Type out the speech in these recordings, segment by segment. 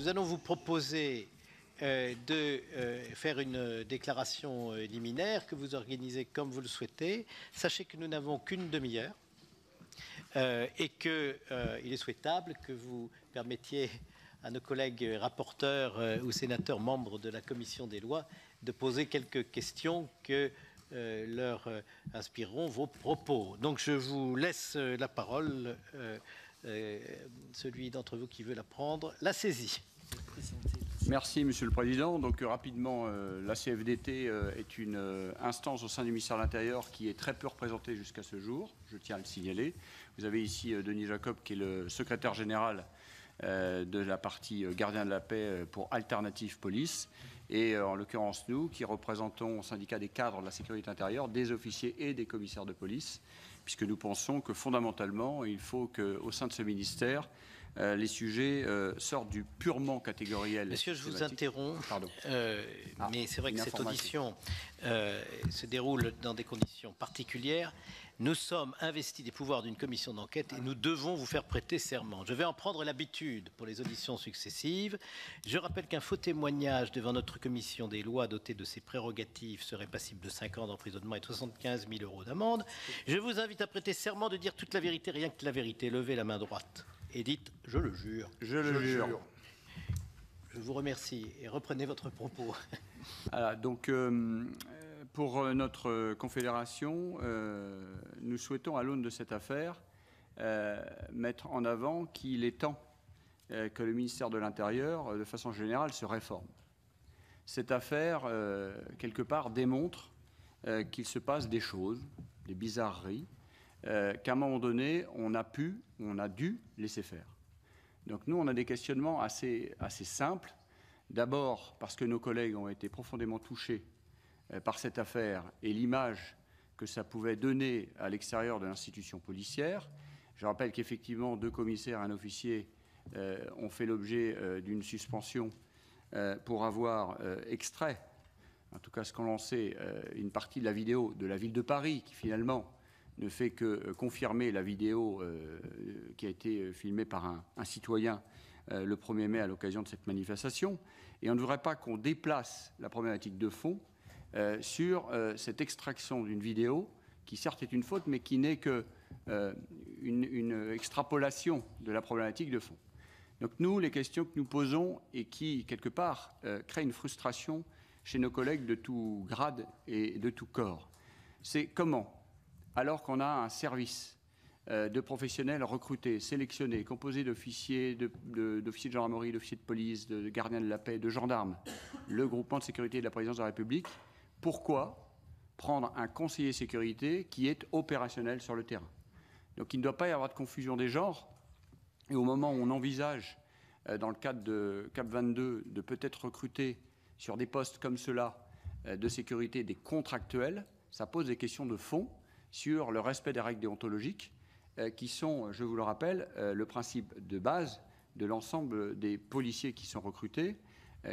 allons vous proposer de faire une déclaration liminaire que vous organisez comme vous le souhaitez. Sachez que nous n'avons qu'une demi-heure et qu'il est souhaitable que vous permettiez à nos collègues rapporteurs ou sénateurs membres de la commission des lois de poser quelques questions que leur inspireront vos propos. Donc je vous laisse la parole. Celui d'entre vous qui veut la prendre, la saisit. Merci, Monsieur le Président. Donc rapidement, la CFDT est une instance au sein du ministère de l'Intérieur qui est très peu représentée jusqu'à ce jour, je tiens à le signaler. Vous avez ici Denis Jacob qui est le secrétaire général de la partie gardien de la paix pour Alternative Police et en l'occurrence nous qui représentons au syndicat des cadres de la sécurité intérieure des officiers et des commissaires de police, puisque nous pensons que fondamentalement il faut qu'au sein de ce ministère les sujets sortent du purement catégoriel. Monsieur, je vous interromps, mais c'est vrai que cette audition se déroule dans des conditions particulières. Nous sommes investis des pouvoirs d'une commission d'enquête et nous devons vous faire prêter serment. Je vais en prendre l'habitude pour les auditions successives. Je rappelle qu'un faux témoignage devant notre commission des lois dotée de ses prérogatives serait passible de 5 ans d'emprisonnement et 75 000 € d'amende. Je vous invite à prêter serment de dire toute la vérité, rien que la vérité. Levez la main droite et dites « Je le jure ». Je le jure. Je vous remercie et reprenez votre propos. Voilà, donc pour notre confédération, nous souhaitons à l'aune de cette affaire mettre en avant qu'il est temps que le ministère de l'Intérieur, de façon générale, se réforme. Cette affaire, quelque part, démontre qu'il se passe des choses, des bizarreries, qu'à un moment donné, on a dû laisser faire. Donc nous, on a des questionnements assez simples. D'abord, parce que nos collègues ont été profondément touchés par cette affaire et l'image que ça pouvait donner à l'extérieur de l'institution policière. Je rappelle qu'effectivement, 2 commissaires et un officier ont fait l'objet d'une suspension pour avoir extrait, en tout cas ce qu'on lançait, une partie de la vidéo de la ville de Paris, qui finalement ne fait que confirmer la vidéo qui a été filmée par un citoyen le 1er mai à l'occasion de cette manifestation. Et on ne voudrait pas qu'on déplace la problématique de fond sur cette extraction d'une vidéo qui certes est une faute, mais qui n'est qu'une extrapolation de la problématique de fond. Donc nous, les questions que nous posons et qui, quelque part, créent une frustration chez nos collègues de tout grade et de tout corps, c'est comment, alors qu'on a un service de professionnels recrutés, sélectionnés, composés d'officiers, d'officiers de gendarmerie, d'officiers de police, de gardiens de la paix, de gendarmes, le groupement de sécurité de la présidence de la République, pourquoi prendre un conseiller sécurité qui est opérationnel sur le terrain? Donc il ne doit pas y avoir de confusion des genres. Et au moment où on envisage, dans le cadre de CAP 22, de peut-être recruter sur des postes comme ceux-là de sécurité des contractuels, ça pose des questions de fond sur le respect des règles déontologiques qui sont, je vous le rappelle, le principe de base de l'ensemble des policiers qui sont recrutés,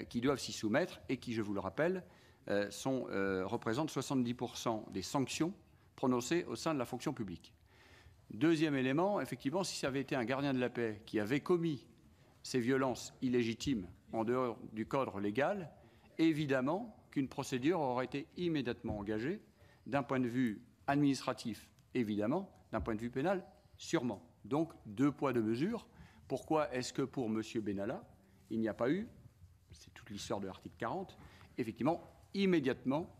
qui doivent s'y soumettre et qui, je vous le rappelle, représentent 70% des sanctions prononcées au sein de la fonction publique. Deuxième élément, effectivement, si ça avait été un gardien de la paix qui avait commis ces violences illégitimes en dehors du cadre légal, évidemment qu'une procédure aurait été immédiatement engagée d'un point de vue administratif, évidemment, d'un point de vue pénal, sûrement. Donc, 2 poids, 2 mesures. Pourquoi est-ce que pour M. Benalla, il n'y a pas eu, c'est toute l'histoire de l'article 40, effectivement, immédiatement,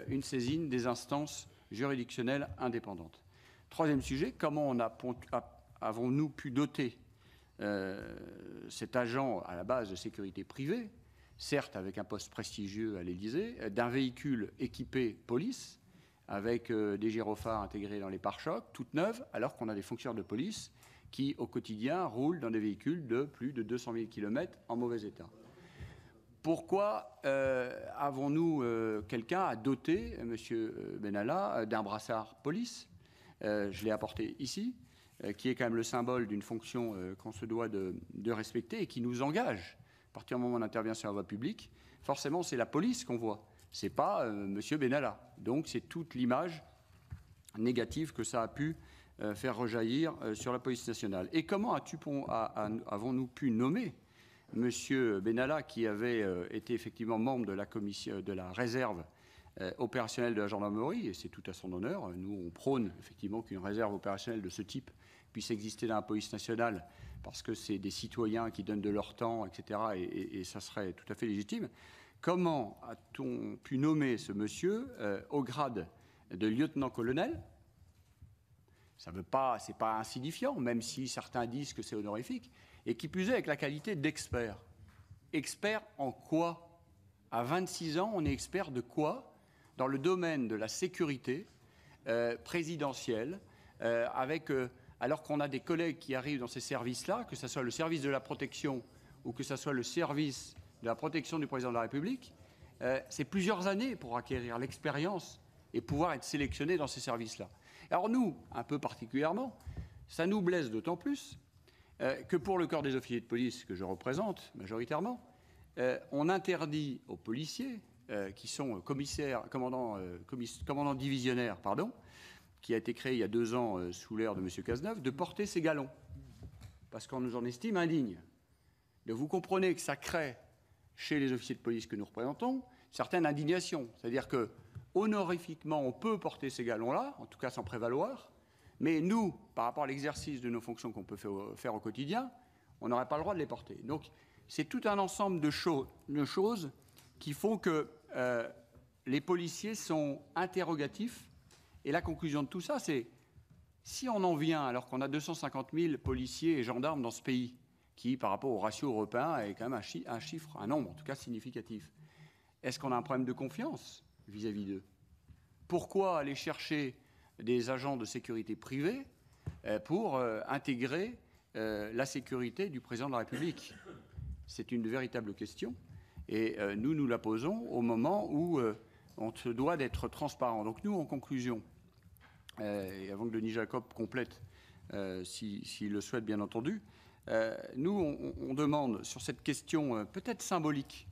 une saisine des instances juridictionnelles indépendantes? Troisième sujet, comment avons-nous pu doter cet agent à la base de sécurité privée, certes avec un poste prestigieux à l'Élysée, d'un véhicule équipé police, avec des gyrophares intégrés dans les pare-chocs, toutes neuves, alors qu'on a des fonctionnaires de police qui, au quotidien, roulent dans des véhicules de plus de 200 000 km en mauvais état. Pourquoi avons-nous quelqu'un à doter, M. Benalla, d'un brassard police? Je l'ai apporté ici, qui est quand même le symbole d'une fonction qu'on se doit de respecter et qui nous engage. À partir du moment où on intervient sur la voie publique, forcément, c'est la police qu'on voit. Ce n'est pas M. Benalla. Donc, c'est toute l'image négative que ça a pu faire rejaillir sur la police nationale. Et comment avons-nous pu nommer M. Benalla, qui avait été effectivement membre de la commission de la réserve opérationnelle de la gendarmerie, et c'est tout à son honneur. Nous, on prône effectivement qu'une réserve opérationnelle de ce type puisse exister dans la police nationale, parce que c'est des citoyens qui donnent de leur temps, etc., et ça serait tout à fait légitime. Comment a-t-on pu nommer ce monsieur au grade de lieutenant-colonel? Ça veut pas, c'est pas insignifiant, même si certains disent que c'est honorifique, et qui plus est avec la qualité d'expert. Expert en quoi? À 26 ans, on est expert de quoi? Dans le domaine de la sécurité présidentielle, alors qu'on a des collègues qui arrivent dans ces services-là, que ce soit le service de la protection ou que ce soit le service de la protection du président de la République, c'est plusieurs années pour acquérir l'expérience et pouvoir être sélectionné dans ces services-là. Alors nous, un peu particulièrement, ça nous blesse d'autant plus que pour le corps des officiers de police que je représente majoritairement, on interdit aux policiers qui sont commandants divisionnaires, qui a été créé il y a 2 ans sous l'ère de M. Cazeneuve, de porter ces galons, parce qu'on nous en estime indignes. Donc vous comprenez que ça crée, chez les officiers de police que nous représentons, certaines indignations. C'est-à-dire que, honorifiquement, on peut porter ces galons-là, en tout cas sans prévaloir, mais nous, par rapport à l'exercice de nos fonctions qu'on peut faire au quotidien, on n'aurait pas le droit de les porter. Donc c'est tout un ensemble de choses qui font que les policiers sont interrogatifs. Et la conclusion de tout ça, c'est si on en vient, alors qu'on a 250 000 policiers et gendarmes dans ce pays, qui, par rapport au ratio européen, est quand même un nombre, en tout cas significatif, est-ce qu'on a un problème de confiance vis-à-vis d'eux? Pourquoi aller chercher des agents de sécurité privés pour intégrer la sécurité du président de la République? C'est une véritable question. Et nous la posons au moment où on se doit d'être transparent. Donc nous, en conclusion, et avant que Denis Jacob complète, s'il le souhaite bien entendu, nous, on demande sur cette question peut-être symbolique,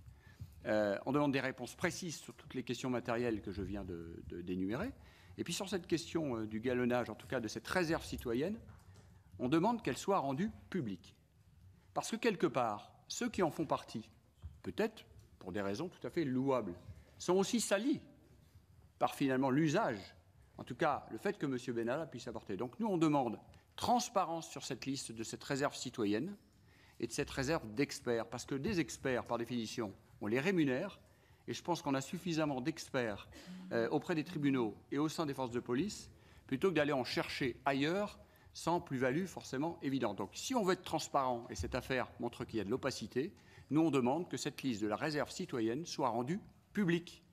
on demande des réponses précises sur toutes les questions matérielles que je viens d'énumérer. Et puis sur cette question du galonnage, en tout cas de cette réserve citoyenne, on demande qu'elle soit rendue publique. Parce que quelque part, ceux qui en font partie, peut-être pour des raisons tout à fait louables, sont aussi salis par finalement l'usage, en tout cas le fait que M. Benalla puisse apporter. Donc nous, on demande transparence sur cette liste de cette réserve citoyenne et de cette réserve d'experts, parce que des experts, par définition, on les rémunère, et je pense qu'on a suffisamment d'experts auprès des tribunaux et au sein des forces de police, plutôt que d'aller en chercher ailleurs sans plus-value forcément évidente. Donc si on veut être transparent, et cette affaire montre qu'il y a de l'opacité, nous on demande que cette liste de la réserve citoyenne soit rendue publique.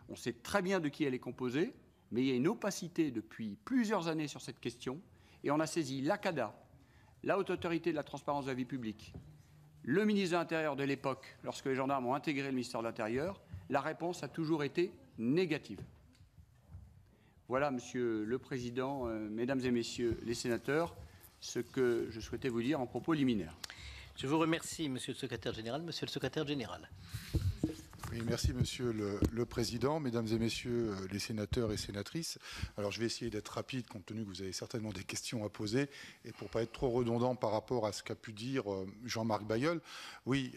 On sait très bien de qui elle est composée, mais il y a une opacité depuis plusieurs années sur cette question, et on a saisi l'ACADA, la Haute Autorité de la Transparence de la Vie Publique, le ministre de l'Intérieur de l'époque, lorsque les gendarmes ont intégré le ministère de l'Intérieur, la réponse a toujours été négative. Voilà, Monsieur le Président, Mesdames et Messieurs les sénateurs, ce que je souhaitais vous dire en propos liminaire. Je vous remercie, Monsieur le Secrétaire général. Monsieur le Secrétaire général. Oui, merci, Monsieur le Président, Mesdames et Messieurs les sénateurs et sénatrices. Alors, je vais essayer d'être rapide, compte tenu que vous avez certainement des questions à poser, et pour ne pas être trop redondant par rapport à ce qu'a pu dire Jean-Marc Bailleul. Oui,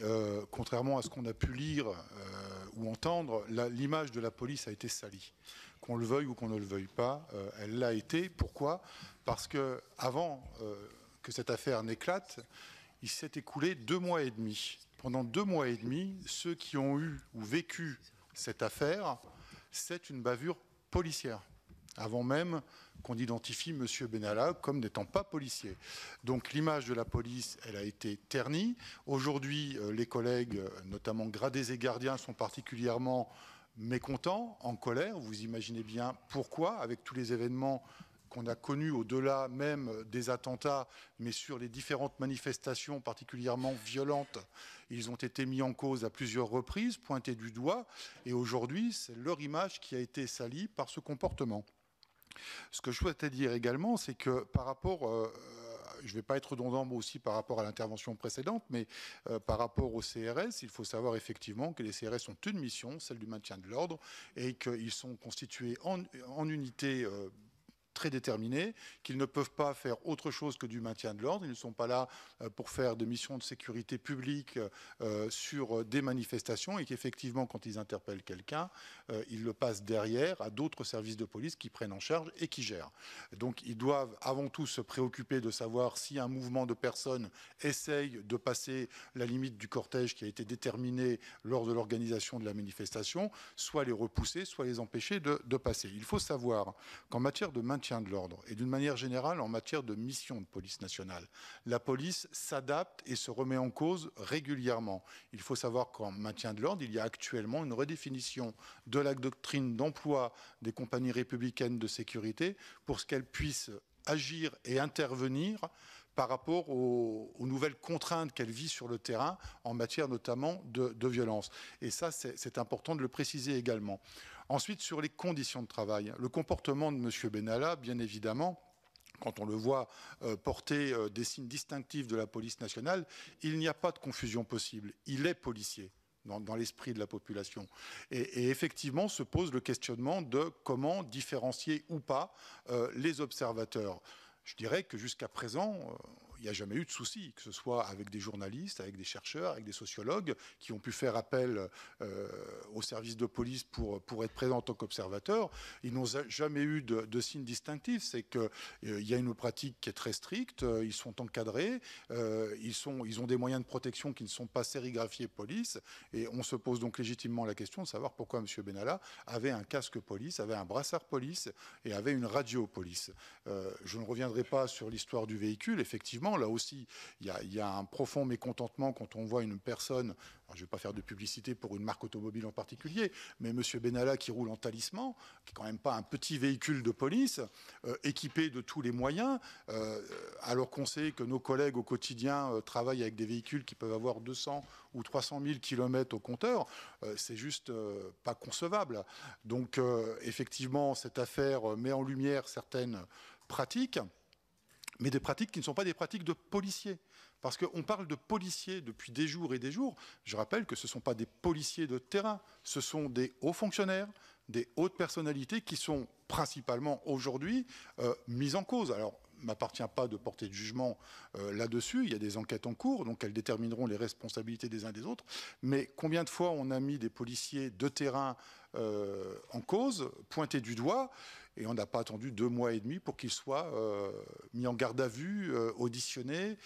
contrairement à ce qu'on a pu lire ou entendre, l'image de la police a été salie. Qu'on le veuille ou qu'on ne le veuille pas, elle l'a été. Pourquoi? Parce qu'avant que cette affaire n'éclate, il s'est écoulé 2 mois et demi. Pendant 2 mois et demi, ceux qui ont eu ou vécu cette affaire, c'est une bavure policière, avant même qu'on identifie M. Benalla comme n'étant pas policier. Donc l'image de la police, elle a été ternie. Aujourd'hui, les collègues, notamment gradés et gardiens, sont particulièrement mécontents, en colère. Vous imaginez bien pourquoi, avec tous les événements qu'on a connus au-delà même des attentats, mais sur les différentes manifestations particulièrement violentes, ils ont été mis en cause à plusieurs reprises, pointés du doigt, et aujourd'hui, c'est leur image qui a été salie par ce comportement. Ce que je souhaitais dire également, c'est que par rapport, je ne vais pas être redondant moi aussi par rapport à l'intervention précédente, mais par rapport au CRS, il faut savoir effectivement que les CRS ont une mission, celle du maintien de l'ordre, et qu'ils sont constitués en unités très déterminés, qu'ils ne peuvent pas faire autre chose que du maintien de l'ordre. Ils ne sont pas là pour faire de missions de sécurité publique sur des manifestations et qu'effectivement, quand ils interpellent quelqu'un, ils le passent derrière à d'autres services de police qui prennent en charge et qui gèrent. Donc, ils doivent avant tout se préoccuper de savoir si un mouvement de personnes essaye de passer la limite du cortège qui a été déterminée lors de l'organisation de la manifestation, soit les repousser, soit les empêcher de passer. Il faut savoir qu'en matière de maintien de l'ordre et d'une manière générale en matière de mission de police nationale, la police s'adapte et se remet en cause régulièrement. Il faut savoir qu'en maintien de l'ordre, il y a actuellement une redéfinition de la doctrine d'emploi des compagnies républicaines de sécurité pour ce qu'elles puissent agir et intervenir par rapport aux nouvelles contraintes qu'elle vit sur le terrain en matière notamment de violence. Et ça, c'est important de le préciser également. Ensuite, sur les conditions de travail, le comportement de M. Benalla, bien évidemment, quand on le voit porter des signes distinctifs de la police nationale, il n'y a pas de confusion possible. Il est policier dans l'esprit de la population. Et effectivement, se pose le questionnement de comment différencier ou pas les observateurs. Je dirais que jusqu'à présent, il n'y a jamais eu de souci, que ce soit avec des journalistes, avec des chercheurs, avec des sociologues qui ont pu faire appel aux services de police pour être présents en tant qu'observateurs. Ils n'ont jamais eu de signe distinctif. C'est qu'il y a une pratique qui est très stricte, ils sont encadrés, ils ont des moyens de protection qui ne sont pas sérigraphiés police. Et on se pose donc légitimement la question de savoir pourquoi M. Benalla avait un casque police, avait un brassard police et avait une radio police. Je ne reviendrai pas sur l'histoire du véhicule. Effectivement, là aussi, il y a un profond mécontentement quand on voit une personne, alors je ne vais pas faire de publicité pour une marque automobile en particulier, mais M. Benalla qui roule en Talisman, qui n'est quand même pas un petit véhicule de police, équipé de tous les moyens, alors qu'on sait que nos collègues au quotidien travaillent avec des véhicules qui peuvent avoir 200 ou 300 000 km au compteur, c'est juste pas concevable. Donc effectivement, cette affaire met en lumière certaines pratiques, mais des pratiques qui ne sont pas des pratiques de policiers. Parce qu'on parle de policiers depuis des jours et des jours. Je rappelle que ce ne sont pas des policiers de terrain, ce sont des hauts fonctionnaires, des hautes personnalités qui sont principalement aujourd'hui mises en cause. Alors, il ne m'appartient pas de porter de jugement là-dessus. Il y a des enquêtes en cours, donc elles détermineront les responsabilités des uns des autres. Mais combien de fois on a mis des policiers de terrain en cause, pointés du doigt, et on n'a pas attendu 2 mois et demi pour qu'ils soient mis en garde à vue, auditionnés,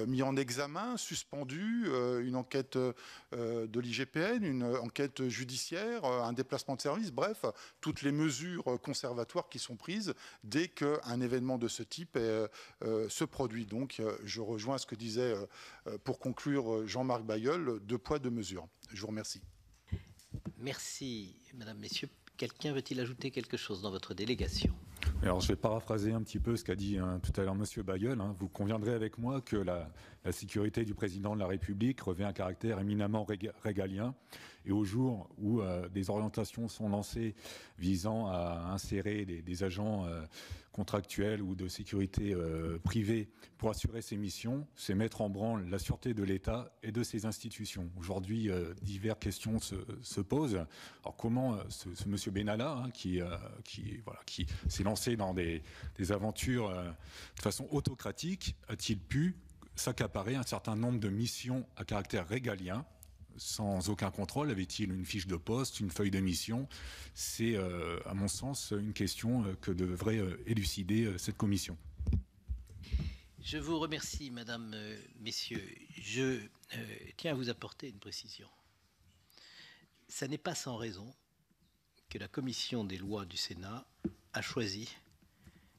mis en examen, suspendus, une enquête de l'IGPN, une enquête judiciaire, un déplacement de service, bref, toutes les mesures conservatoires qui sont prises dès qu'un événement de ce type se produit. Donc je rejoins ce que disait, pour conclure, Jean-Marc Bailleul, 2 poids, 2 mesures. Je vous remercie. Merci, Madame, Messieurs. Quelqu'un veut-il ajouter quelque chose dans votre délégation? Alors, je vais paraphraser un petit peu ce qu'a dit tout à l'heure M. Bailleul. Vous conviendrez avec moi que la sécurité du président de la République revêt un caractère éminemment régalien. Et au jour où des orientations sont lancées visant à insérer des agents contractuels ou de sécurité privée pour assurer ces missions, c'est mettre en branle la sûreté de l'État et de ses institutions. Aujourd'hui, diverses questions se posent. Alors comment ce M. Benalla, qui s'est lancé dans des aventures de façon autocratique, a-t-il pu s'accaparer un certain nombre de missions à caractère régalien sans aucun contrôle? Avait-il une fiche de poste, une feuille de mission? C'est, à mon sens, une question que devrait élucider cette commission. Je vous remercie, Madame, Messieurs. Je tiens à vous apporter une précision. Ça n'est pas sans raison que la commission des lois du Sénat a choisi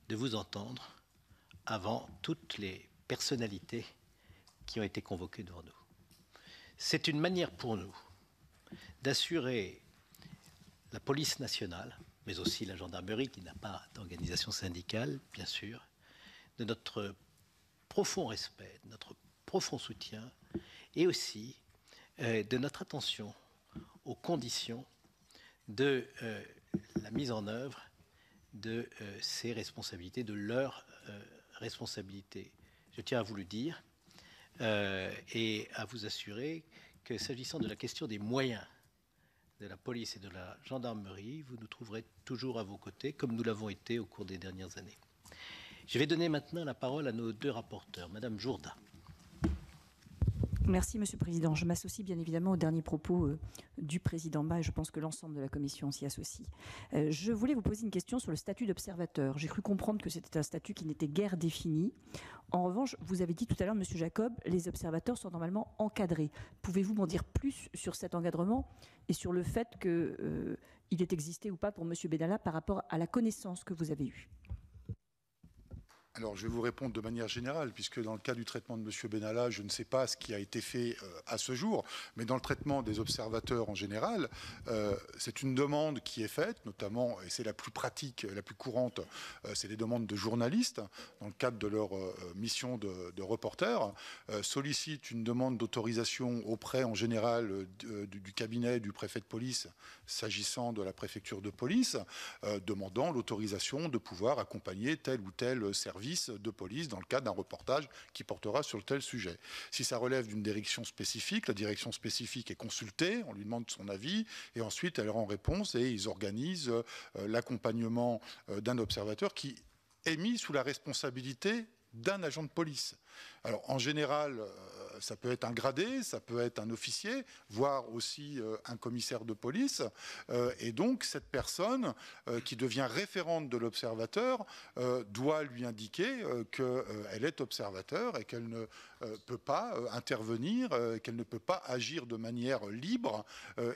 de vous entendre avant toutes les personnalités qui ont été convoquées devant nous. C'est une manière pour nous d'assurer la police nationale, mais aussi la gendarmerie qui n'a pas d'organisation syndicale, bien sûr, de notre profond respect, de notre profond soutien et aussi de notre attention aux conditions de la mise en œuvre de ces responsabilités, de leurs responsabilités. Je tiens à vous le dire et à vous assurer que s'agissant de la question des moyens de la police et de la gendarmerie, vous nous trouverez toujours à vos côtés, comme nous l'avons été au cours des dernières années. Je vais donner maintenant la parole à nos deux rapporteurs. Madame Jourda. Merci, Monsieur le Président. Je m'associe bien évidemment aux derniers propos du Président Bas et je pense que l'ensemble de la Commission s'y associe. Je voulais vous poser une question sur le statut d'observateur. J'ai cru comprendre que c'était un statut qui n'était guère défini. En revanche, vous avez dit tout à l'heure, Monsieur Jacob, les observateurs sont normalement encadrés. Pouvez-vous m'en dire plus sur cet encadrement et sur le fait qu'il ait existé ou pas pour Monsieur Benalla par rapport à la connaissance que vous avez eue? Alors, je vais vous répondre de manière générale, puisque dans le cas du traitement de M. Benalla, je ne sais pas ce qui a été fait à ce jour, mais dans le traitement des observateurs en général, c'est une demande qui est faite, notamment, et c'est la plus pratique, la plus courante, c'est les demandes de journalistes, dans le cadre de leur mission de reporter, sollicitent une demande d'autorisation auprès, en général, du cabinet du préfet de police, s'agissant de la préfecture de police, demandant l'autorisation de pouvoir accompagner tel ou tel service de police dans le cadre d'un reportage qui portera sur tel sujet. Si ça relève d'une direction spécifique, la direction spécifique est consultée, on lui demande son avis et ensuite elle rend réponse et ils organisent l'accompagnement d'un observateur qui est mis sous la responsabilité d'un agent de police. Alors en général, ça peut être un gradé, ça peut être un officier, voire aussi un commissaire de police. Et donc, cette personne qui devient référente de l'observateur doit lui indiquer qu'elle est observateur et qu'elle ne peut pas intervenir, qu'elle ne peut pas agir de manière libre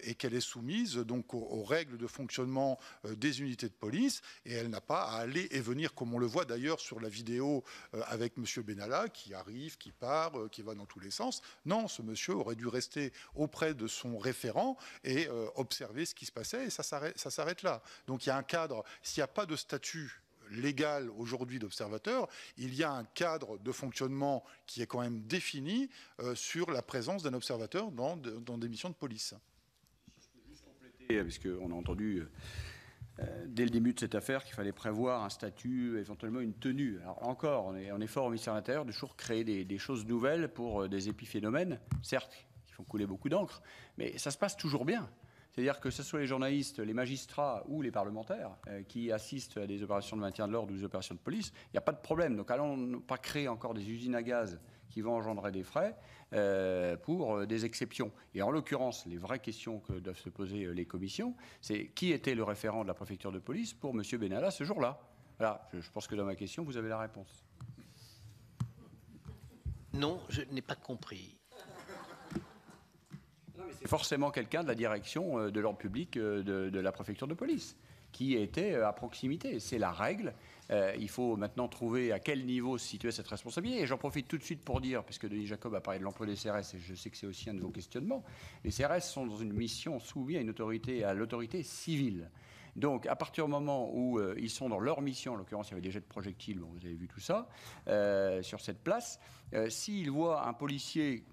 et qu'elle est soumise donc aux règles de fonctionnement des unités de police. Et elle n'a pas à aller et venir, comme on le voit d'ailleurs sur la vidéo avec M. Benalla, qui arrive, qui part, qui va dans tous les sens. Non, ce monsieur aurait dû rester auprès de son référent et observer ce qui se passait, et ça s'arrête là. Donc il y a un cadre. S'il n'y a pas de statut légal aujourd'hui d'observateur, il y a un cadre de fonctionnement qui est quand même défini sur la présence d'un observateur dans des missions de police. Si je peux juste compléter, puisqu'on a entendu dès le début de cette affaire qu'il fallait prévoir un statut, éventuellement une tenue. Alors encore, on est fort au ministère de l'Intérieur de toujours créer des choses nouvelles pour des épiphénomènes, certes, qui font couler beaucoup d'encre, mais ça se passe toujours bien. C'est-à-dire que ce soit les journalistes, les magistrats ou les parlementaires qui assistent à des opérations de maintien de l'ordre ou des opérations de police, il n'y a pas de problème. Donc allons pas créer encore des usines à gaz qui vont engendrer des frais pour des exceptions. Et en l'occurrence, les vraies questions que doivent se poser les commissions, c'est qui était le référent de la préfecture de police pour M. Benalla ce jour-là. Voilà, je pense que dans ma question, vous avez la réponse. Non, je n'ai pas compris. C'est forcément quelqu'un de la direction de l'ordre public de la préfecture de police qui était à proximité. C'est la règle. Il faut maintenant trouver à quel niveau se situait cette responsabilité. Et j'en profite tout de suite pour dire, puisque Denis Jacob a parlé de l'emploi des CRS, et je sais que c'est aussi un de vos questionnements, les CRS sont dans une mission soumise à l'autorité civile. Donc, à partir du moment où ils sont dans leur mission, en l'occurrence, il y avait des jets de projectiles, bon, vous avez vu tout ça, sur cette place, s'ils voient un policier,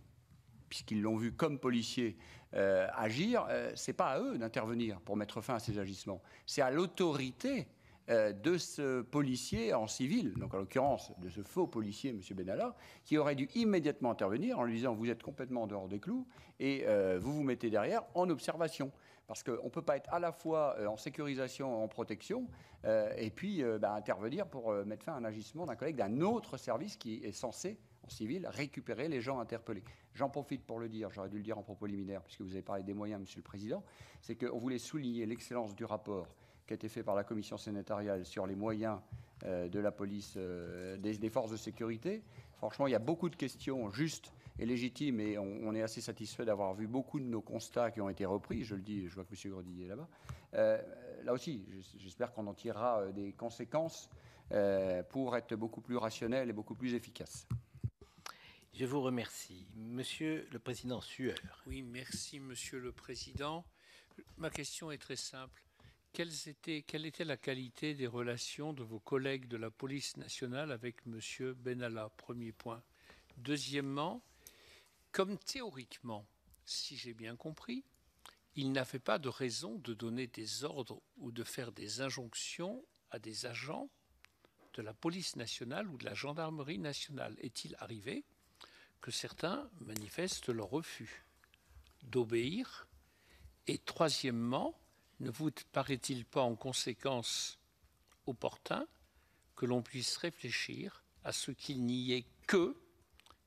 puisqu'ils l'ont vu comme policier, agir, c'est pas à eux d'intervenir pour mettre fin à ces agissements. C'est à l'autorité de ce policier en civil, donc en l'occurrence de ce faux policier, M. Benalla, qui aurait dû immédiatement intervenir en lui disant « vous êtes complètement en dehors des clous et vous vous mettez derrière en observation ». Parce qu'on ne peut pas être à la fois en sécurisation, en protection, et puis intervenir pour mettre fin à un agissement d'un collègue d'un autre service qui est censé, en civil, récupérer les gens interpellés. J'en profite pour le dire, j'aurais dû le dire en propos liminaire, puisque vous avez parlé des moyens, Monsieur le Président, c'est qu'on voulait souligner l'excellence du rapport qui a été fait par la commission sénatoriale sur les moyens de la police, des forces de sécurité. Franchement, il y a beaucoup de questions justes et légitimes, et on est assez satisfait d'avoir vu beaucoup de nos constats qui ont été repris. Je le dis, je vois que M. Grody est là-bas. Là aussi, j'espère qu'on en tirera des conséquences pour être beaucoup plus rationnel et beaucoup plus efficace. Je vous remercie. Monsieur le Président Sueur. Oui, merci Monsieur le Président. Ma question est très simple. Quelle était la qualité des relations de vos collègues de la police nationale avec Monsieur Benalla? Premier point. Deuxièmement, comme théoriquement, si j'ai bien compris, il n'avait pas de raison de donner des ordres ou de faire des injonctions à des agents de la police nationale ou de la gendarmerie nationale. Est-il arrivé que certains manifestent leur refus d'obéir Et troisièmement, ne vous paraît-il pas en conséquence opportun que l'on puisse réfléchir à ce qu'il n'y ait que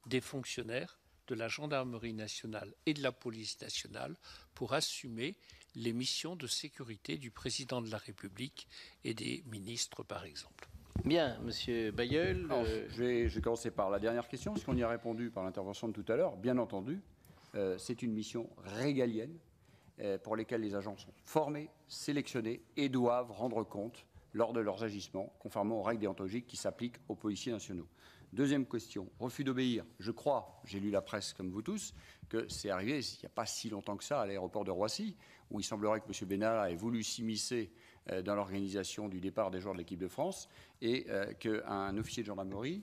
des fonctionnaires de la gendarmerie nationale et de la police nationale pour assumer les missions de sécurité du président de la République et des ministres, par exemple? Bien, Monsieur Bailleul. Je vais commencer par la dernière question, parce qu'on y a répondu par l'intervention de tout à l'heure. Bien entendu, c'est une mission régalienne pour lesquelles les agents sont formés, sélectionnés et doivent rendre compte lors de leurs agissements, conformément aux règles déontologiques qui s'appliquent aux policiers nationaux. Deuxième question, refus d'obéir. Je crois, j'ai lu la presse comme vous tous, que c'est arrivé il n'y a pas si longtemps que ça à l'aéroport de Roissy, où il semblerait que M. Benalla ait voulu s'immiscer dans l'organisation du départ des joueurs de l'équipe de France et qu'un officier de gendarmerie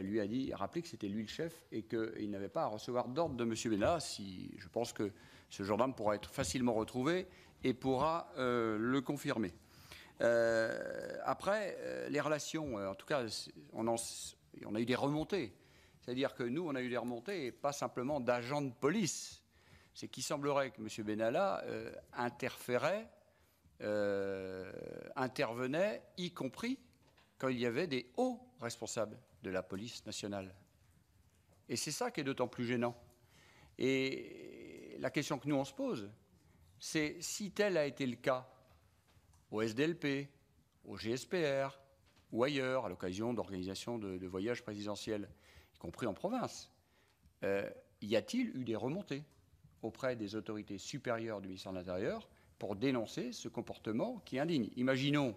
lui a rappelé que c'était lui le chef et qu'il n'avait pas à recevoir d'ordre de M. Benalla. Je pense que ce gendarme pourra être facilement retrouvé et pourra le confirmer. Après, les relations, en tout cas, on a eu des remontées. C'est-à-dire que nous, on a eu des remontées, et pas simplement d'agents de police. C'est qu'il semblerait que M. Benalla intervenait, y compris quand il y avait des hauts responsables de la police nationale. Et c'est ça qui est d'autant plus gênant. Et la question que nous, on se pose, c'est si tel a été le cas au SDLP, au GSPR ou ailleurs, à l'occasion d'organisation de voyages présidentiels, y compris en province, y a-t-il eu des remontées auprès des autorités supérieures du ministère de l'Intérieur pour dénoncer ce comportement qui est indigne? Imaginons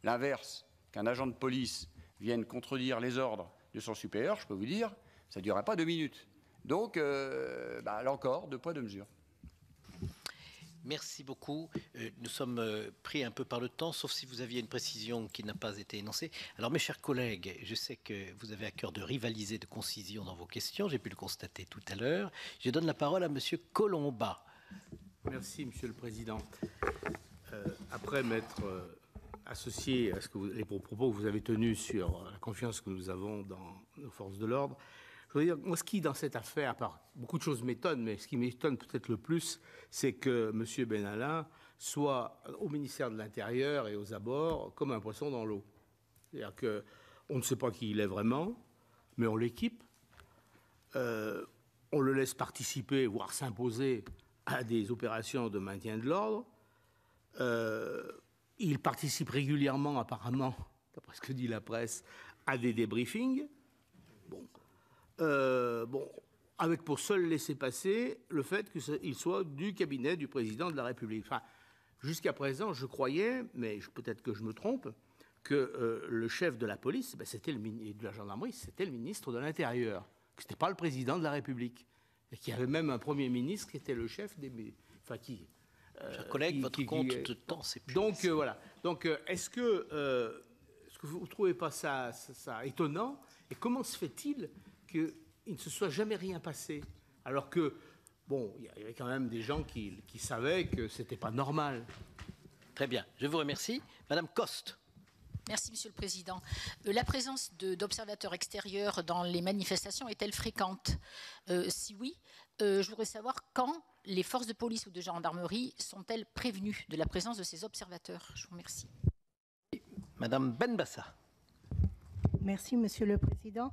l'inverse, qu'un agent de police vienne contredire les ordres de son supérieur, je peux vous dire, ça ne durera pas 2 minutes. Donc, là encore, 2 poids, 2 mesures. Merci beaucoup. Nous sommes pris un peu par le temps, sauf si vous aviez une précision qui n'a pas été énoncée. Alors, mes chers collègues, je sais que vous avez à cœur de rivaliser, de concision dans vos questions. J'ai pu le constater tout à l'heure. Je donne la parole à Monsieur Colomba. Merci, Monsieur le Président. Après m'être associé à les propos que vous avez tenus sur la confiance que nous avons dans nos forces de l'ordre, je veux dire, moi, ce qui, dans cette affaire, à part beaucoup de choses m'étonnent, mais ce qui m'étonne peut-être le plus, c'est que M. Benalla soit au ministère de l'Intérieur et aux abords comme un poisson dans l'eau. C'est-à-dire qu'on ne sait pas qui il est vraiment, mais on l'équipe, on le laisse participer, voire s'imposer à des opérations de maintien de l'ordre. Il participe régulièrement, apparemment, d'après ce que dit la presse, à des débriefings. Avec pour seul laisser-passer le fait qu'il soit du cabinet du président de la République. Enfin, jusqu'à présent, je croyais, mais peut-être que je me trompe, que le chef de la police, c'était de la gendarmerie, c'était le ministre de l'Intérieur, que ce n'était pas le président de la République, et qu'il y avait même un Premier ministre qui était le chef des... Enfin, chers collègues, votre compte de temps, c'est plus... Donc, voilà. Donc, est-ce que vous ne trouvez pas ça étonnant? Et comment se fait-il qu'il ne se soit jamais rien passé, alors que, il y avait quand même des gens qui savaient que ce n'était pas normal. Très bien, je vous remercie. Madame Coste. Merci, Monsieur le Président. La présence d'observateurs extérieurs dans les manifestations est-elle fréquente? Si oui, je voudrais savoir quand les forces de police ou de gendarmerie sont-elles prévenues de la présence de ces observateurs? Je vous remercie. Madame Benbassa. Merci, Monsieur le Président.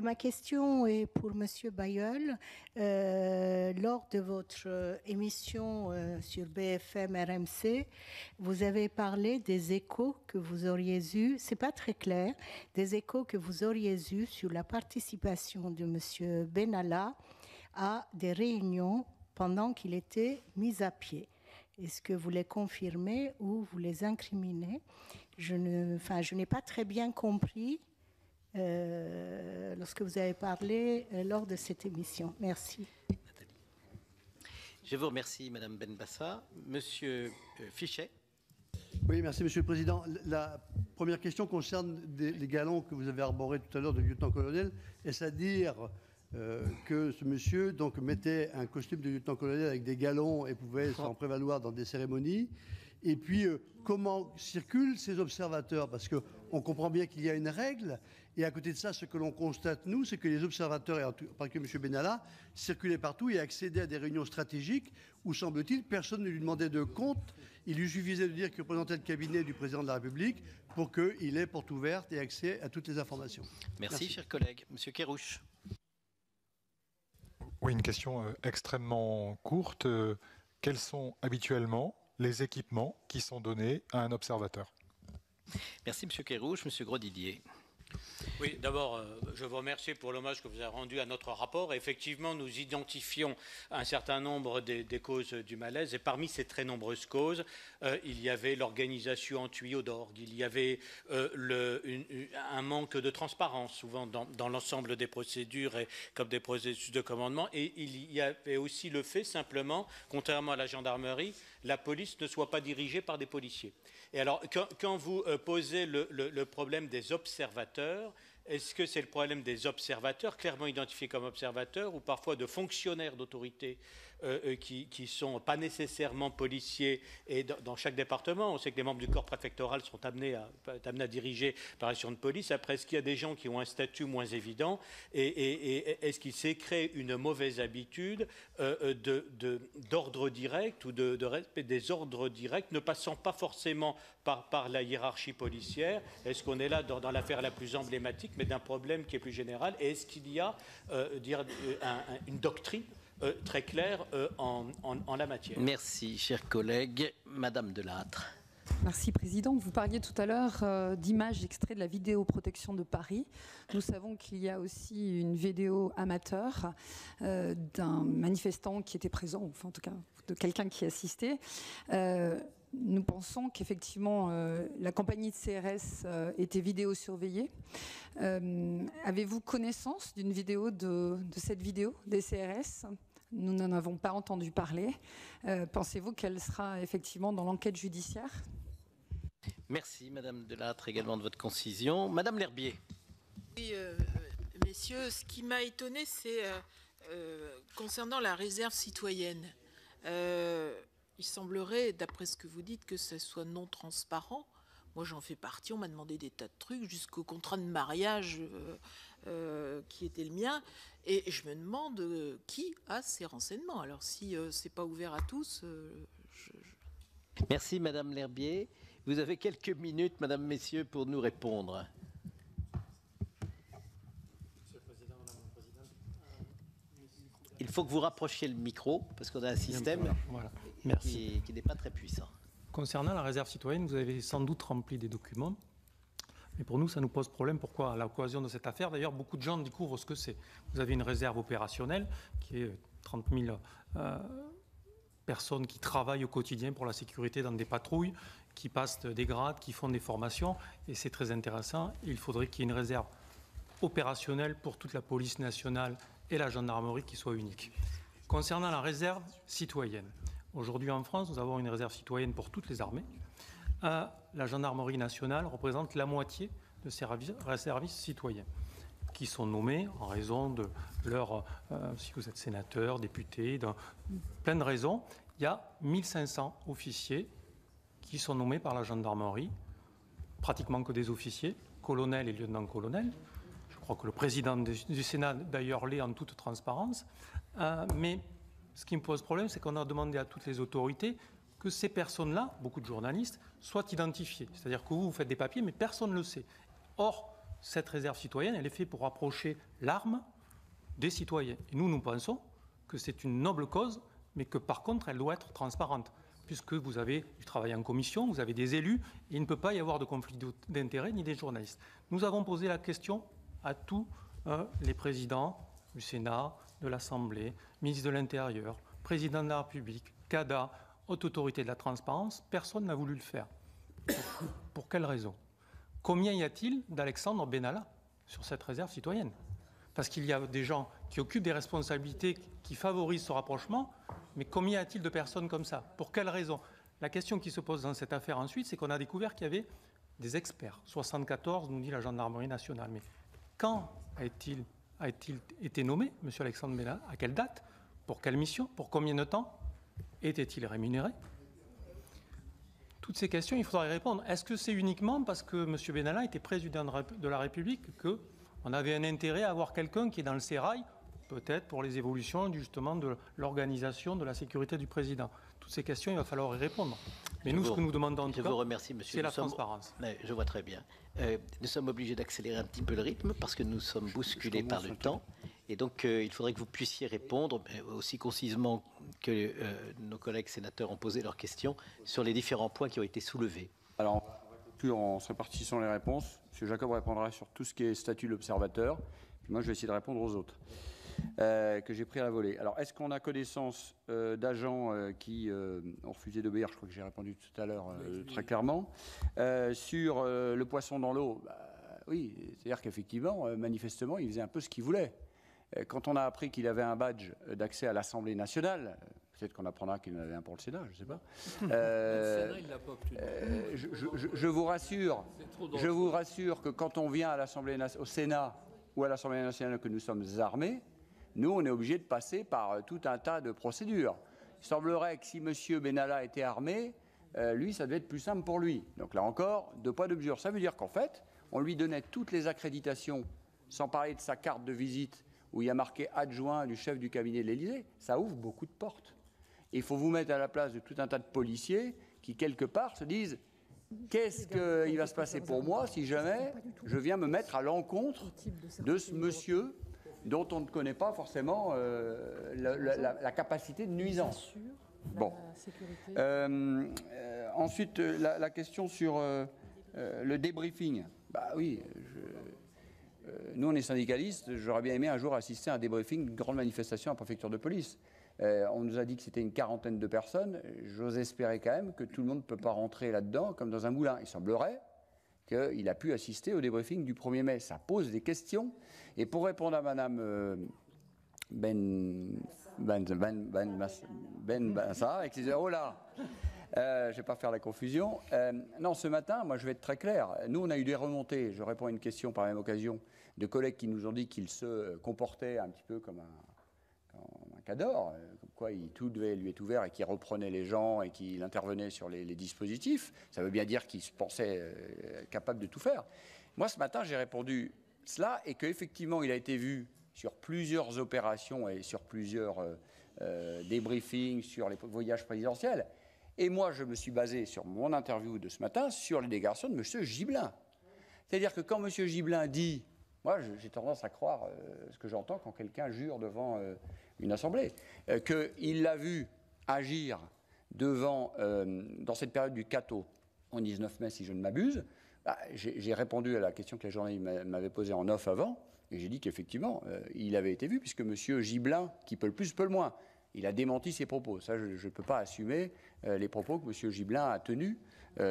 Ma question est pour Monsieur Bailleul. Lors de votre émission sur BFM RMC, vous avez parlé des échos que vous auriez eus, c'est pas très clair, des échos que vous auriez eus sur la participation de Monsieur Benalla à des réunions pendant qu'il était mis à pied. Est-ce que vous les confirmez ou vous les incriminez? Je n'ai pas très bien compris lorsque vous avez parlé lors de cette émission. Merci. Nathalie. Je vous remercie, Madame Benbassa. Monsieur Fichet. Oui, merci, Monsieur le Président. La première question concerne les galons que vous avez arborés tout à l'heure de lieutenant-colonel. Est-ce à dire que ce monsieur mettait un costume de lieutenant-colonel avec des galons et pouvait s'en prévaloir dans des cérémonies? Et puis, comment circulent ces observateurs? Parce qu'on comprend bien qu'il y a une règle Et à côté de ça, ce que l'on constate, nous, c'est que les observateurs, et en particulier M. Benalla, circulaient partout et accédaient à des réunions stratégiques où, semble-t-il, personne ne lui demandait de compte. Il lui suffisait de dire qu'il représentait le cabinet du président de la République pour qu'il ait porte ouverte et accès à toutes les informations. Merci, cher collègue. Monsieur Kerrouche. Oui, une question extrêmement courte. Quels sont habituellement les équipements qui sont donnés à un observateur? Merci, Monsieur Kerrouche. Monsieur Grosdidier. Oui, d'abord, je vous remercie pour l'hommage que vous avez rendu à notre rapport. Effectivement, nous identifions un certain nombre des causes du malaise. Et parmi ces très nombreuses causes, il y avait l'organisation en tuyau d'orgue, il y avait un manque de transparence, souvent dans l'ensemble des procédures et comme des processus de commandement. Et il y avait aussi le fait, simplement, contrairement à la gendarmerie, la police ne soit pas dirigée par des policiers. Et alors, quand vous posez le problème des observateurs, est-ce que c'est le problème des observateurs, clairement identifiés comme observateurs, ou parfois de fonctionnaires d'autorité qui sont pas nécessairement policiers? Et dans chaque département, on sait que les membres du corps préfectoral sont amenés à diriger par action de police. Après, est-ce qu'il y a des gens qui ont un statut moins évident? Et est-ce qu'il s'est créé une mauvaise habitude d'ordre direct ou de respect des ordres directs, ne passant pas forcément par la hiérarchie policière? Est-ce qu'on est là dans l'affaire la plus emblématique, mais d'un problème qui est plus général? Et est-ce qu'il y a une doctrine très claire en la matière? Merci, cher collègue. Madame Delattre. Merci, Président. Vous parliez tout à l'heure d'images extraits de la vidéoprotection de Paris. Nous savons qu'il y a aussi une vidéo amateur d'un manifestant qui était présent, enfin en tout cas de quelqu'un qui assistait. Nous pensons qu'effectivement la compagnie de CRS était vidéosurveillée. Avez-vous connaissance d'une vidéo de cette vidéo des CRS? Nous n'en avons pas entendu parler. Pensez-vous qu'elle sera effectivement dans l'enquête judiciaire? Merci, Madame Delattre, également de votre concision. Madame L'Herbier. Oui, messieurs, ce qui m'a étonné, c'est concernant la réserve citoyenne. Il semblerait, d'après ce que vous dites, que ce soit non transparent. Moi, j'en fais partie. On m'a demandé des tas de trucs, jusqu'au contrat de mariage qui était le mien. Et je me demande qui a ces renseignements. Alors, si c'est pas ouvert à tous, Merci, Madame L'Herbier. Vous avez quelques minutes, Madame, Messieurs, pour nous répondre. Il faut que vous rapprochiez le micro, parce qu'on a un système qui n'est pas très puissant. Concernant la réserve citoyenne, vous avez sans doute rempli des documents. Mais pour nous, ça nous pose problème. Pourquoi? À l'occasion de cette affaire, d'ailleurs, beaucoup de gens découvrent ce que c'est. Vous avez une réserve opérationnelle qui est 30 000 personnes qui travaillent au quotidien pour la sécurité dans des patrouilles, qui passent des grades, qui font des formations. Et c'est très intéressant. Il faudrait qu'il y ait une réserve opérationnelle pour toute la police nationale et la gendarmerie qui soit unique. Concernant la réserve citoyenne, aujourd'hui en France, nous avons une réserve citoyenne pour toutes les armées. La gendarmerie nationale représente la moitié de ces réservistes citoyens qui sont nommés en raison de leur, si vous êtes sénateur, député, plein de raisons. Il y a 1500 officiers qui sont nommés par la gendarmerie, pratiquement que des officiers, colonels et lieutenants-colonels. Je crois que le président du Sénat, d'ailleurs, l'est en toute transparence. Mais ce qui me pose problème, c'est qu'on a demandé à toutes les autorités que ces personnes-là, beaucoup de journalistes, soient identifiées. C'est-à-dire que vous faites des papiers, mais personne ne le sait. Or, cette réserve citoyenne, elle est faite pour rapprocher l'arme des citoyens. Et nous pensons que c'est une noble cause, mais que par contre, elle doit être transparente, puisque vous avez du travail en commission, vous avez des élus, et il ne peut pas y avoir de conflit d'intérêts ni des journalistes. Nous avons posé la question à tous les présidents du Sénat, de l'Assemblée, ministre de l'Intérieur, président de la République, CADA, Haute Autorité de la Transparence. Personne n'a voulu le faire. Pour quelle raison? Combien y a-t-il d'Alexandre Benalla sur cette réserve citoyenne? Parce qu'il y a des gens qui occupent des responsabilités qui favorisent ce rapprochement, mais combien y a-t-il de personnes comme ça? Pour quelle raison? La question qui se pose dans cette affaire ensuite, c'est qu'on a découvert qu'il y avait des experts. 74, nous dit la gendarmerie nationale. Mais quand a-t-il été nommé, M. Alexandre Benalla? À quelle date? Pour quelle mission? Pour combien de temps? Était-il rémunéré? toutes ces questions, il faudra y répondre. Est-ce que c'est uniquement parce que M. Benalla était président de la République qu'on avait un intérêt à avoir quelqu'un qui est dans le sérail, peut-être pour les évolutions justement de l'organisation de la sécurité du président? Toutes ces questions, il va falloir y répondre. Mais nous, ce que nous demandons en tout cas, c'est la transparence. Je vois très bien. Nous sommes obligés d'accélérer un petit peu le rythme parce que nous sommes bousculés par le temps. Et donc, il faudrait que vous puissiez répondre aussi concisement que nos collègues sénateurs ont posé leurs questions sur les différents points qui ont été soulevés. Alors, en se répartissant les réponses, M. Jacob répondra sur tout ce qui est statut de l'observateur. Puis moi, je vais essayer de répondre aux autres que j'ai pris à la volée. Alors, est-ce qu'on a connaissance d'agents qui ont refusé d'obéir? Je crois que j'ai répondu tout à l'heure très clairement. Sur le poisson dans l'eau, oui, c'est-à-dire qu'effectivement, manifestement, il faisait un peu ce qu'il voulait. Quand on a appris qu'il avait un badge d'accès à l'Assemblée nationale, peut-être qu'on apprendra qu'il en avait un pour le Sénat, je ne sais pas. Je vous rassure que quand on vient à au Sénat ou à l'Assemblée nationale que nous sommes armés, nous, on est obligé de passer par tout un tas de procédures. Il semblerait que si M. Benalla était armé, lui, ça devait être plus simple pour lui. Donc là encore, 2 poids 2 mesures. Ça veut dire qu'en fait, on lui donnait toutes les accréditations, sans parler de sa carte de visite, où il y a marqué adjoint du chef du cabinet de l'Élysée. Ça ouvre beaucoup de portes. Il faut vous mettre à la place de tout un tas de policiers qui, quelque part, se disent « Qu'est-ce qu'il va se passer pour moi si jamais je viens me mettre à l'encontre de ce monsieur dont on ne connaît pas forcément la capacité de nuisance ?» Bon. Ensuite, la question sur le débriefing. Bah oui, nous, on est syndicalistes. J'aurais bien aimé un jour assister à un débriefing d'une grande manifestation à la préfecture de police. On nous a dit que c'était une quarantaine de personnes. J'ose espérer quand même que tout le monde ne peut pas rentrer là-dedans comme dans un moulin. Il semblerait qu'il a pu assister au débriefing du 1er mai. Ça pose des questions. Et pour répondre à Mme oh là, je ne vais pas faire la confusion. Non, ce matin, moi, je vais être très clair. Nous, on a eu des remontées. Je réponds à une question par la même occasion de collègues qui nous ont dit qu'ils se comportaient un petit peu comme un cador, comme quoi tout devait lui être ouvert et qu'il reprenait les gens et qu'il intervenait sur les dispositifs. Ça veut bien dire qu'il se pensait capable de tout faire. Moi, ce matin, j'ai répondu cela et qu'effectivement, il a été vu sur plusieurs opérations et sur plusieurs débriefings sur les voyages présidentiels. Et moi, je me suis basé sur mon interview de ce matin sur les déclarations de M. Gibelin. C'est-à-dire que quand M. Gibelin dit, moi j'ai tendance à croire ce que j'entends quand quelqu'un jure devant une assemblée, qu'il l'a vu agir dans cette période du 4 au 19 mai, si je ne m'abuse, j'ai répondu à la question que la journaliste m'avait posée en off avant, et j'ai dit qu'effectivement, il avait été vu, puisque M. Gibelin, qui peut le plus, peut le moins, il a démenti ses propos. Ça, je ne peux pas assumer les propos que M. Gibelin a tenus.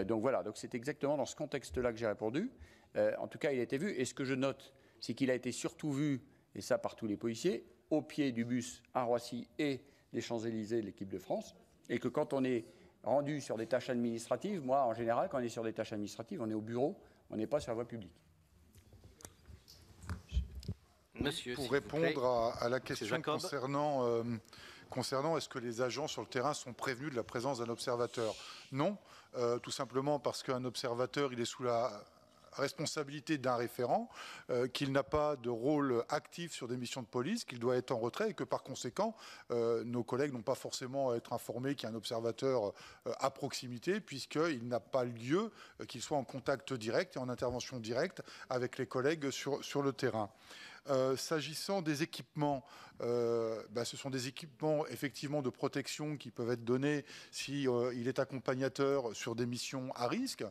Donc voilà, donc c'est exactement dans ce contexte-là que j'ai répondu. En tout cas, il a été vu. Et ce que je note, c'est qu'il a été surtout vu, et ça par tous les policiers, au pied du bus à Roissy et des Champs-Élysées de l'équipe de France. Et que quand on est rendu sur des tâches administratives, moi, en général, quand on est sur des tâches administratives, on est au bureau, on n'est pas sur la voie publique. Monsieur, pour répondre à la question concernant est-ce que les agents sur le terrain sont prévenus de la présence d'un observateur? Non, tout simplement parce qu'un observateur, il est sous la responsabilité d'un référent, qu'il n'a pas de rôle actif sur des missions de police, qu'il doit être en retrait et que par conséquent, nos collègues n'ont pas forcément à être informés qu'il y a un observateur à proximité, puisqu'il n'a pas lieu qu'il soit en contact direct et en intervention directe avec les collègues sur le terrain. S'agissant des équipements, ce sont des équipements effectivement de protection qui peuvent être donnés si il est accompagnateur sur des missions à risque,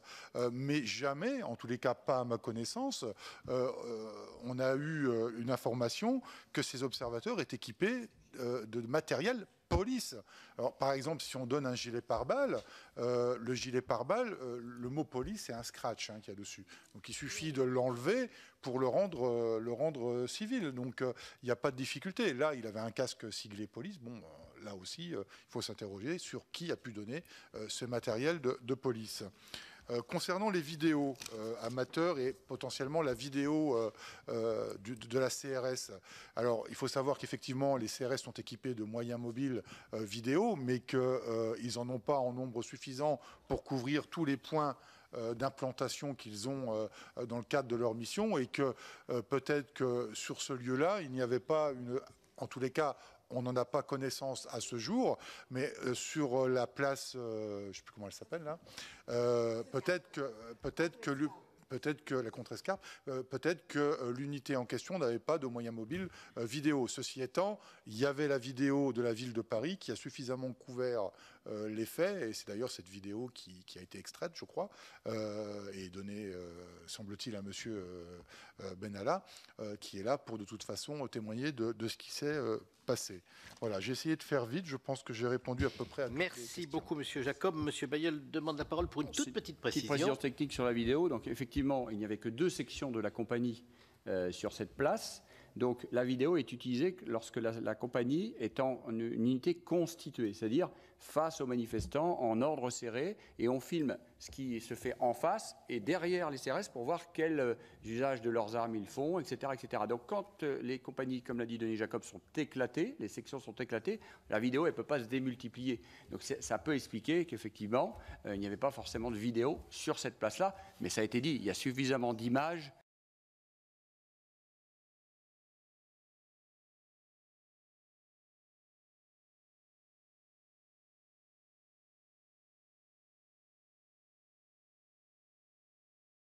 mais jamais, en tous les cas pas à ma connaissance, on a eu une information que ces observateurs est équipés de matériel police. Alors, par exemple, si on donne un gilet pare-balles, le gilet pare-balles, le mot police, c'est un scratch qu'il y a dessus. Donc, il suffit de l'enlever pour le rendre civil. Donc, il n'y a pas de difficulté. Là, il avait un casque siglé police. Bon, là aussi, il faut s'interroger sur qui a pu donner ce matériel de police. Concernant les vidéos amateurs et potentiellement la vidéo de la CRS, alors il faut savoir qu'effectivement les CRS sont équipés de moyens mobiles vidéo, mais qu'ils n'en ont pas en nombre suffisant pour couvrir tous les points d'implantation qu'ils ont dans le cadre de leur mission, et que peut-être que sur ce lieu-là, il n'y avait pas en tous les cas, on n'en a pas connaissance à ce jour, mais sur la place, je ne sais plus comment elle s'appelle là, peut-être que la contre-escarpe, peut-être que l'unité en question n'avait pas de moyens mobiles vidéo. Ceci étant, il y avait la vidéo de la ville de Paris qui a suffisamment couvert les faits, et c'est d'ailleurs cette vidéo qui a été extraite, je crois, et donnée, semble-t-il, à monsieur Benalla, qui est là pour de toute façon témoigner de ce qui s'est passé. Voilà, j'ai essayé de faire vite, je pense que j'ai répondu à peu près à toutes les questions. Merci beaucoup, monsieur Jacob. Monsieur Bailleul demande la parole pour une toute petite précision. Petite précision technique sur la vidéo. Donc effectivement, il n'y avait que 2 sections de la compagnie sur cette place. Donc la vidéo est utilisée lorsque la compagnie est en une unité constituée, c'est-à-dire face aux manifestants en ordre serré, et on filme ce qui se fait en face et derrière les CRS pour voir quel usage de leurs armes ils font, etc. etc. Donc quand les compagnies, comme l'a dit Denis Jacob, sont éclatées, les sections sont éclatées, la vidéo elle ne peut pas se démultiplier. Donc ça peut expliquer qu'effectivement il n'y avait pas forcément de vidéo sur cette place-là, mais ça a été dit, il y a suffisamment d'images